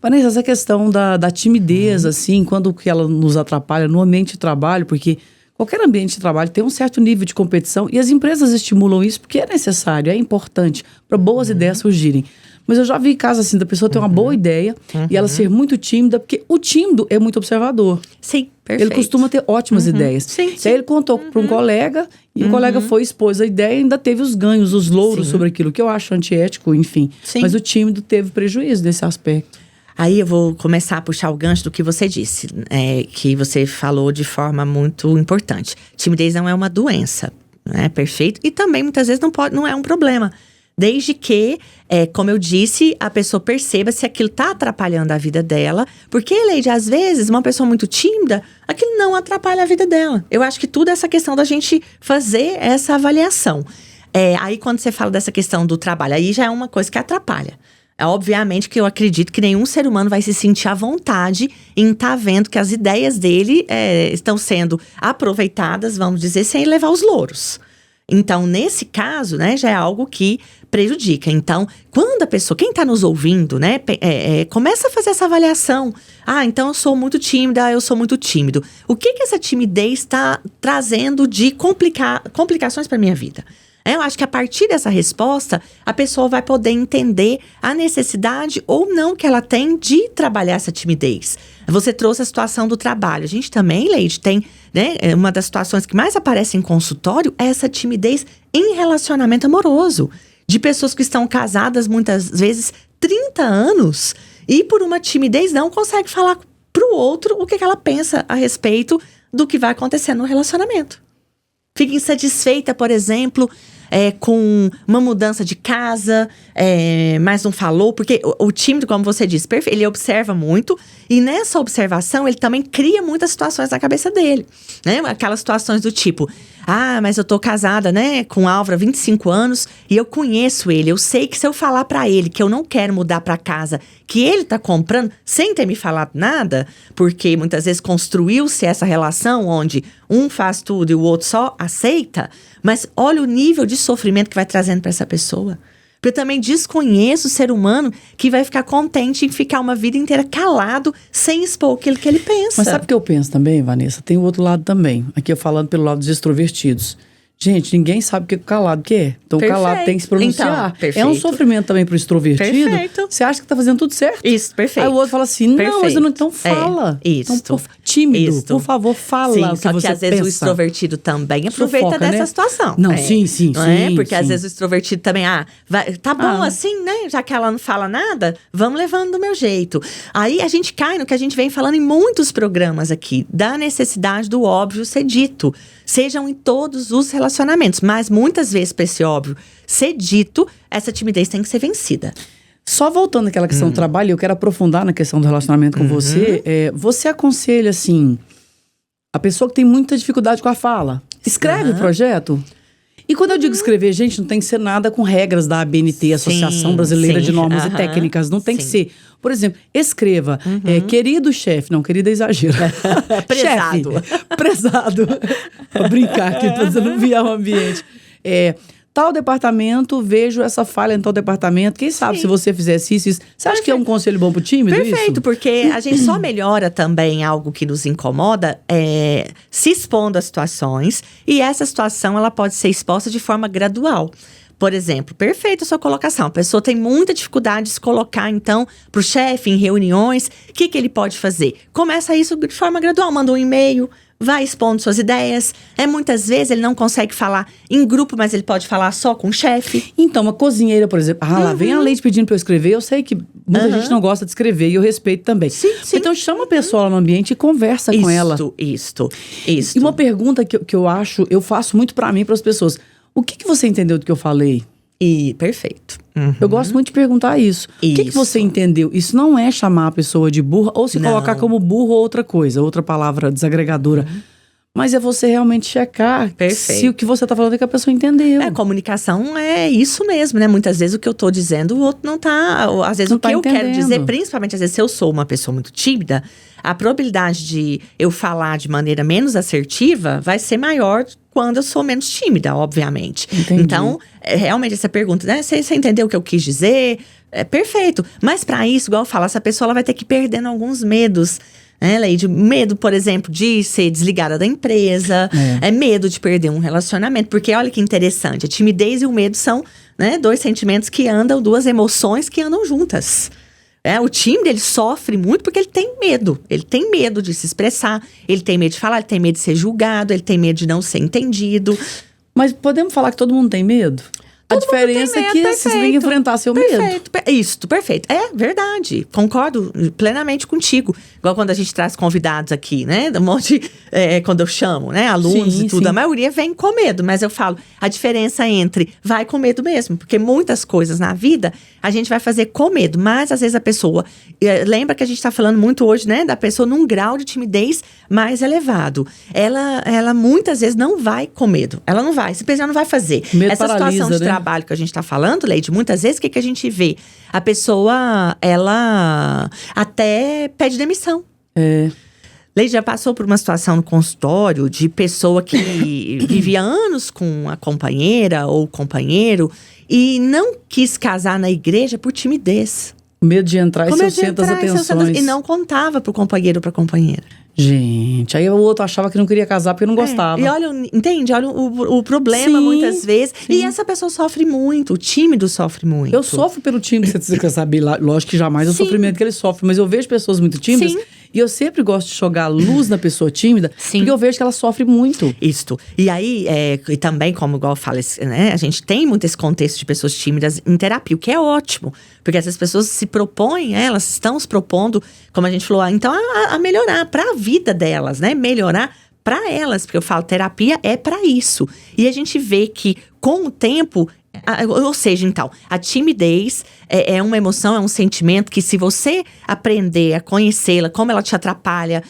Vanessa, essa questão da timidez, assim, quando que ela nos atrapalha no ambiente de trabalho, porque qualquer ambiente de trabalho tem um certo nível de competição e as empresas estimulam isso porque é necessário, é importante para boas ideias surgirem. Mas eu já vi casos assim, da pessoa ter uma boa ideia e ela ser muito tímida, porque o tímido é muito observador. Sim, perfeito. Ele costuma ter ótimas ideias. Sim. E aí ele contou para um colega, e o colega foi, expôs a ideia e ainda teve os ganhos, os louros sobre aquilo, que eu acho antiético, enfim. Sim. Mas o tímido teve prejuízo nesse aspecto. Aí eu vou começar a puxar o gancho do que você disse, que você falou de forma muito importante. Timidez não é uma doença, né? Perfeito. E também, muitas vezes, não é um problema. Desde que, como eu disse, a pessoa perceba se aquilo está atrapalhando a vida dela. Porque, Leide, às vezes, uma pessoa muito tímida, aquilo não atrapalha a vida dela. Eu acho que tudo é essa questão da gente fazer essa avaliação. Aí, quando você fala dessa questão do trabalho, aí já é uma coisa que atrapalha. Obviamente que eu acredito que nenhum ser humano vai se sentir à vontade em estar vendo que as ideias dele estão sendo aproveitadas, vamos dizer, sem levar os louros. Então, nesse caso, né, já é algo que prejudica. Então, quando a pessoa, quem está nos ouvindo, né, começa a fazer essa avaliação. Então eu sou muito tímida, eu sou muito tímido. O que essa timidez está trazendo de complicações para a minha vida? Eu acho que a partir dessa resposta, a pessoa vai poder entender a necessidade ou não que ela tem de trabalhar essa timidez. Você trouxe a situação do trabalho. A gente também, Leide, tem, né, uma das situações que mais aparece em consultório é essa timidez em relacionamento amoroso. De pessoas que estão casadas, muitas vezes, 30 anos, e por uma timidez não consegue falar pro outro o que ela pensa a respeito do que vai acontecer no relacionamento. Fica insatisfeita, por exemplo, com uma mudança de casa, mas não falou, porque o tímido, como você disse, ele observa muito, e nessa observação ele também cria muitas situações na cabeça dele, né? Aquelas situações do tipo, mas eu tô casada, né, com o Álvaro há 25 anos, e eu conheço ele, eu sei que se eu falar pra ele que eu não quero mudar pra casa, que ele tá comprando, sem ter me falado nada, porque muitas vezes construiu-se essa relação onde um faz tudo e o outro só aceita, mas olha o nível de sofrimento que vai trazendo pra essa pessoa. Porque eu também desconheço o ser humano que vai ficar contente em ficar uma vida inteira calado, sem expor aquilo que ele pensa. Mas sabe o que eu penso também, Vanessa? Tem o outro lado também. Aqui eu falando pelo lado dos extrovertidos. Gente, ninguém sabe o que calado que é. Então, Perfeito. calado tem que se pronunciar. Então, perfeito. É um sofrimento também pro extrovertido. Perfeito. Você acha que tá fazendo tudo certo. Isso, perfeito. Aí o outro fala assim, não, Perfeito. mas eu não... Então fala. Isso. Então, tímido, Isso. por favor, fala Sim, o que só você que às vezes pensa. o extrovertido também aproveita Sufoca, dessa né? situação. Não, sim, não é? Porque sim. às vezes o extrovertido também, tá bom assim, né? Já que ela não fala nada, vamos levando do meu jeito. Aí a gente cai no que a gente vem falando em muitos programas aqui, da necessidade do óbvio ser dito. Sejam em todos os relacionamentos, mas muitas vezes para esse óbvio ser dito, essa timidez tem que ser vencida. Só voltando àquela questão do trabalho, eu quero aprofundar na questão do relacionamento com você. Você aconselha, assim, a pessoa que tem muita dificuldade com a fala, escreve o projeto? E quando eu digo escrever, gente, não tem que ser nada com regras da ABNT, Associação Brasileira de Normas e Técnicas. Não tem que ser. Por exemplo, escreva, querido chefe, não, querida é exagero. Prezado. Chefe, prezado. Vou brincar aqui, pra você não viar o ambiente. Tal departamento, vejo essa falha em tal departamento. Quem sabe se você fizesse isso. Você acha que é um conselho bom pro tímido? Perfeito, isso? Porque a gente só melhora também algo que nos incomoda se expondo a situações. E essa situação, ela pode ser exposta de forma gradual. Por exemplo, perfeita a sua colocação. A pessoa tem muita dificuldade de se colocar, então, pro chefe em reuniões. O que ele pode fazer? Começa isso de forma gradual. Manda um e-mail, vai expondo suas ideias. Muitas vezes ele não consegue falar em grupo, mas ele pode falar só com o chefe. Então, uma cozinheira, por exemplo. Lá vem a Leide pedindo pra eu escrever. Eu sei que muita gente não gosta de escrever e eu respeito também. Sim. Então, chama a pessoa lá no ambiente e conversa com ela. Isso. E uma pergunta que eu faço muito pra mim e pras pessoas. O que você entendeu do que eu falei? Perfeito. Eu gosto muito de perguntar isso. O que você entendeu? Isso não é chamar a pessoa de burra ou se colocar como burro ou outra coisa, outra palavra desagregadora. Mas é você realmente checar se o que você tá falando é que a pessoa entendeu. Comunicação é isso mesmo, né? Muitas vezes o que eu tô dizendo, o outro não tá... Às vezes não o que tá eu entendendo. quero dizer, principalmente às vezes se eu sou uma pessoa muito tímida, a probabilidade de eu falar de maneira menos assertiva vai ser maior quando eu sou menos tímida, obviamente. Entendi. Então, realmente essa pergunta, né? Você entendeu o que eu quis dizer? É perfeito. Mas para isso, igual eu falo, essa pessoa ela vai ter que ir perdendo alguns medos. Leide? Medo, por exemplo, de ser desligada da empresa. É medo de perder um relacionamento. Porque olha que interessante. A timidez e o medo são, né, 2 sentimentos que andam, 2 emoções que andam juntas. O time dele sofre muito porque ele tem medo. Ele tem medo de se expressar. Ele tem medo de falar. Ele tem medo de ser julgado. Ele tem medo de não ser entendido. Mas podemos falar que todo mundo tem medo? A diferença é que você tem que enfrentar seu medo. Isso, perfeito. É verdade. Concordo plenamente contigo. Igual quando a gente traz convidados aqui, né? Um monte, quando eu chamo, né? Alunos e tudo. Sim. A maioria vem com medo. Mas eu falo, a diferença entre vai com medo mesmo. Porque muitas coisas na vida a gente vai fazer com medo. Mas às vezes a pessoa... Lembra que a gente tá falando muito hoje, né? Da pessoa num grau de timidez mais elevado. Ela muitas vezes não vai com medo. Ela não vai. Simplesmente ela não vai fazer. Medo essa paralisa, situação de trabalho que a gente tá falando, Leide, muitas vezes o que a gente vê? A pessoa, ela até pede demissão. Leide já passou por uma situação no consultório de pessoa que vivia anos com a companheira ou companheiro e não quis casar na igreja por timidez. Medo de entrar e seus centros atenções. E não contava pro companheiro ou pra companheira. Gente, aí o outro achava que não queria casar porque não gostava. E olha, entende? Olha o problema muitas vezes. Sim. E essa pessoa sofre muito, o tímido sofre muito. Eu sofro pelo tímido, você quer saber, lógico que jamais o sofrimento que ele sofre, mas eu vejo pessoas muito tímidas. Sim. E eu sempre gosto de jogar luz na pessoa tímida, porque eu vejo que ela sofre muito. Isto. E aí, e também, como igual eu falo, né, a gente tem muito esse contexto de pessoas tímidas em terapia, o que é ótimo. Porque essas pessoas se propõem, elas estão se propondo, como a gente falou, então a melhorar para a vida delas, né? Melhorar para elas, porque eu falo, terapia é para isso. E a gente vê que, com o tempo... Ou seja, então, a timidez é uma emoção, é um sentimento que se você aprender a conhecê-la, como ela te atrapalha,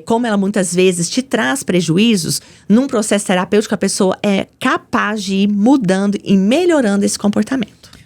como ela muitas vezes te traz prejuízos, num processo terapêutico a pessoa é capaz de ir mudando e melhorando esse comportamento.